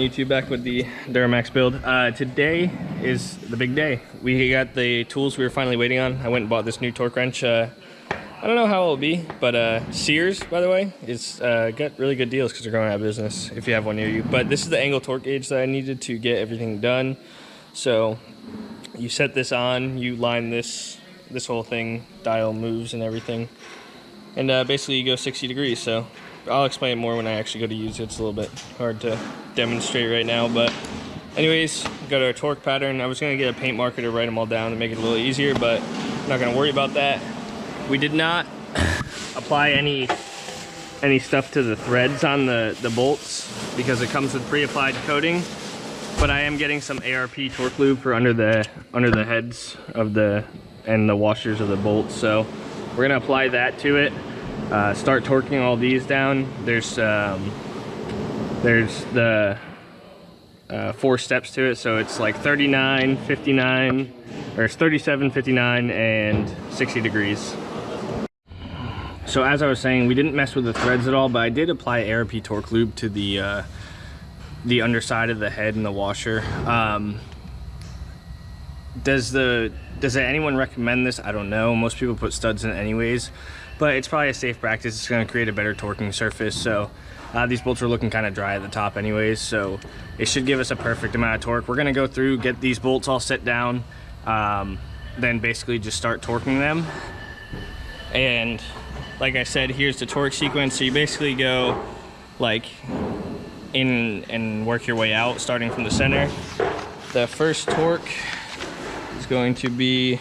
YouTube, back with the Duramax build. Today is the big day. We got the tools we were finally waiting on. I went and bought this new torque wrench. I don't know how it'll be, but Sears, by the way, is got really good deals because they're going out of business if you have one near you. But this is the angle torque gauge that I needed to get everything done. So you set this on, you line this whole thing, dial moves and everything, and basically you go 60 degrees. So I'll explain it more when I actually go to use it. It's a little bit hard to demonstrate right now, but anyways, got our torque pattern. I was gonna get a paint marker to write them all down to make it a little easier, but I'm not gonna worry about that. We did not apply any stuff to the threads on the bolts because it comes with pre-applied coating, but I am getting some ARP torque lube for under the heads of the washers of the bolts. So we're gonna apply that to it. Start torquing all these down. There's the 4 steps to it, so it's like 39, 59, or it's 37, 59, and 60 degrees. So as I was saying, we didn't mess with the threads at all, but I did apply ARP torque lube to the underside of the head and the washer. Does anyone recommend this? I don't know. Most people put studs in it anyways, but it's probably a safe practice. It's going to create a better torquing surface. So these bolts are looking kind of dry at the top anyways, so it should give us a perfect amount of torque. We're going to go through, get these bolts all set down, then basically just start torquing them. And like I said, here's the torque sequence. So you basically go like in and work your way out, starting from the center. The first torque is going to be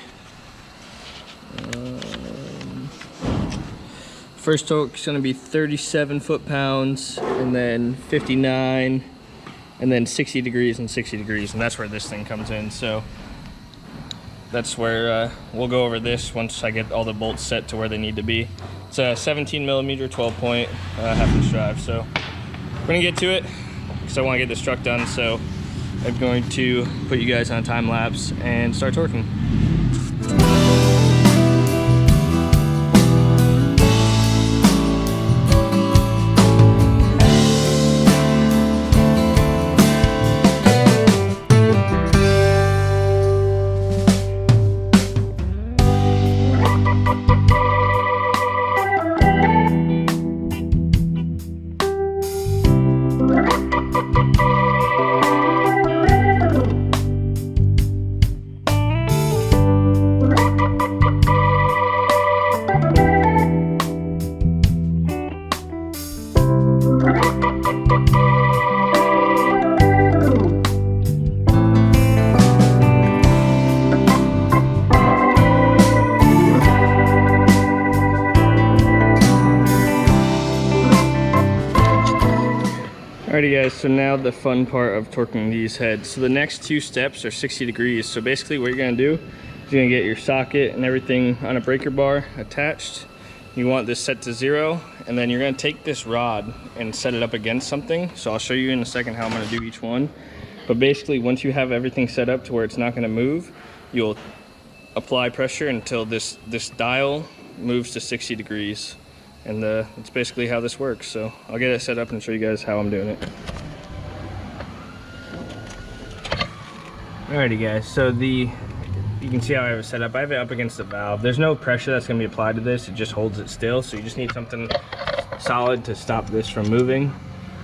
first torque is going to be 37 foot-pounds, and then 59, and then 60 degrees and 60 degrees, and that's where this thing comes in. So that's where we'll go over this once I get all the bolts set to where they need to be. It's a 17 millimeter 12-point half-inch drive. So we're gonna get to it because I want to get this truck done. So I'm going to put you guys on a time lapse and start torquing. Alrighty guys, so now the fun part of torquing these heads. So the next 2 steps are 60 degrees. So basically what you're gonna do is you're gonna get your socket and everything on a breaker bar attached. You want this set to 0, and then you're gonna take this rod and set it up against something. So I'll show you in a second how I'm gonna do each one. But basically once you have everything set up to where it's not gonna move, you'll apply pressure until this dial moves to 60 degrees. And it's basically how this works. So I'll get it set up and show you guys how I'm doing it. Alrighty guys, so you can see how I have it set up. I have it up against the valve. There's no pressure that's gonna be applied to this. It just holds it still. So you just need something solid to stop this from moving.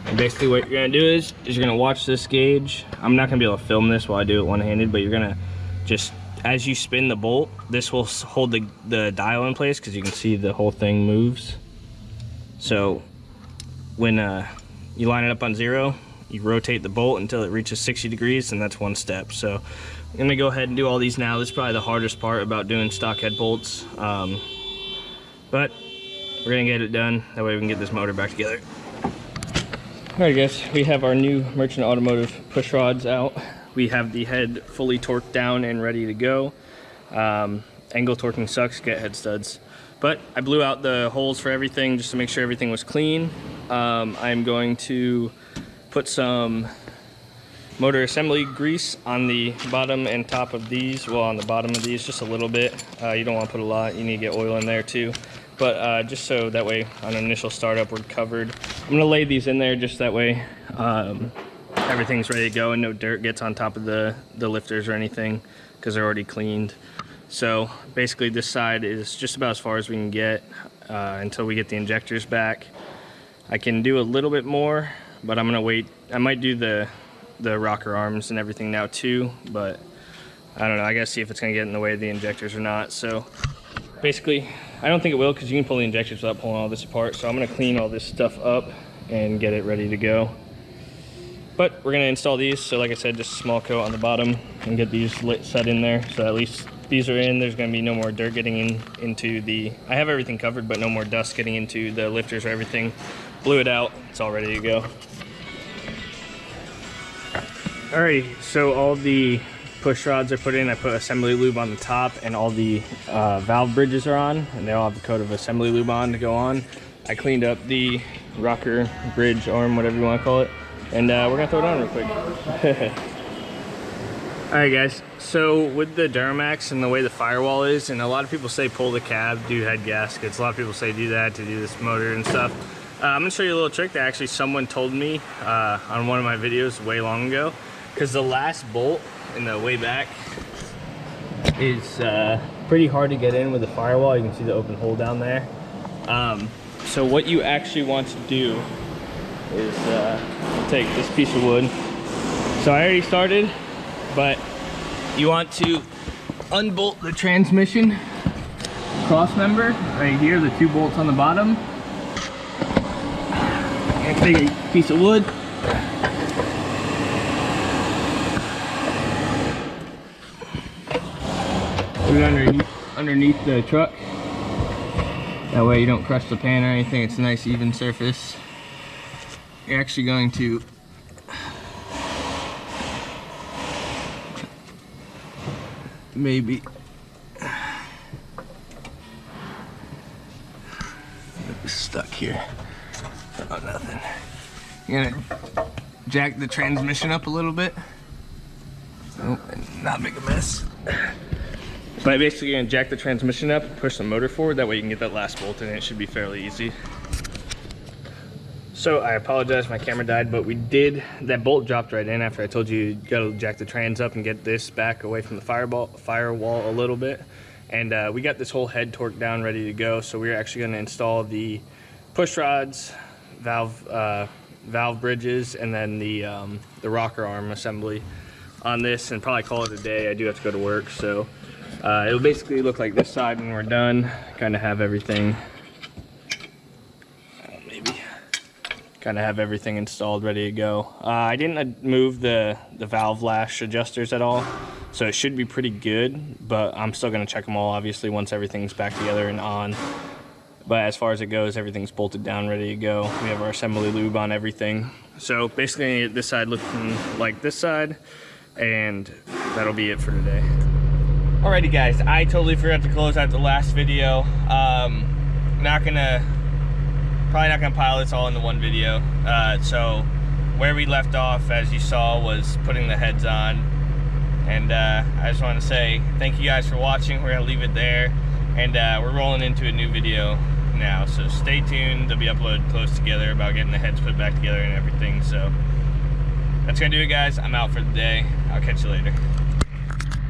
And basically what you're gonna do is you're gonna watch this gauge. I'm not gonna be able to film this while I do it one-handed, but you're gonna just, as you spin the bolt, this will hold the dial in place because you can see the whole thing moves. So when you line it up on 0, you rotate the bolt until it reaches 60 degrees, and that's 1 step. So I'm gonna go ahead and do all these now. This is probably the hardest part about doing stock head bolts, but we're gonna get it done. That way we can get this motor back together. Alright guys, we have our new Merchant Automotive push rods out. We have the head fully torqued down and ready to go. Angle torquing sucks, get head studs. But I blew out the holes for everything just to make sure everything was clean. I'm going to put some motor assembly grease on the bottom and top of these. Well, on the bottom of these, just a little bit. You don't want to put a lot. You need to get oil in there too. But just so that way on initial startup we're covered. I'm going to lay these in there just that way everything's ready to go and no dirt gets on top of the lifters or anything because they're already cleaned. So basically this side is just about as far as we can get until we get the injectors back. I can do a little bit more, but I'm gonna wait. I might do the rocker arms and everything now too, but I don't know. I gotta see if it's gonna get in the way of the injectors or not. So basically, I don't think it will because you can pull the injectors without pulling all this apart. So I'm gonna clean all this stuff up and get it ready to go. But we're gonna install these. So like I said, just a small coat on the bottom and get these set in there. So at least these are in. There's gonna be no more dirt getting into the, I have everything covered, but no more dust getting into the lifters or everything. Blew it out, it's all ready to go. Alrighty, so all the push rods are put in. I put assembly lube on the top and all the valve bridges are on, and they all have a coat of assembly lube on to go on. I cleaned up the rocker bridge arm, whatever you want to call it, and we're gonna throw it on real quick. Alright guys, so with the Duramax and the way the firewall is, and a lot of people say pull the cab, do head gaskets. A lot of people say do that to do this motor and stuff. I'm gonna show you a little trick that actually someone told me on one of my videos way long ago, because the last bolt in the way back is pretty hard to get in with the firewall. You can see the open hole down there. So what you actually want to do is take this piece of wood. So I already started, but you want to unbolt the transmission cross member right here, the 2 bolts on the bottom. And take a piece of wood, put it underneath the truck. That way you don't crush the pan or anything. It's a nice even surface. You're actually going to maybe stuck here. Oh, nothing. You're gonna jack the transmission up a little bit. Oh, and not make a mess. But basically you're gonna jack the transmission up, push the motor forward, that way you can get that last bolt in, and it should be fairly easy. So I apologize, my camera died, but we did, that bolt dropped right in after I told you gotta jack the trans up and get this back away from the firewall a little bit. And we got this whole head torqued down, ready to go. So we're actually gonna install the push rods, valve bridges, and then the rocker arm assembly on this, and probably call it a day. I do have to go to work, so it'll basically look like this side when we're done. Kind of have everything, installed, ready to go. I didn't move the valve lash adjusters at all, so it should be pretty good, but I'm still gonna check them all obviously once everything's back together and on. But as far as it goes, everything's bolted down, ready to go. We have our assembly lube on everything. So basically this side looking like this side, and that'll be it for today. Alrighty guys, I totally forgot to close out the last video. Probably not gonna pile this all into one video. So where we left off, as you saw, was putting the heads on. And I just want to say thank you guys for watching. We're gonna leave it there, and we're rolling into a new video now, so stay tuned. They'll be uploaded close together about getting the heads put back together and everything. So that's gonna do it guys. I'm out for the day. I'll catch you later.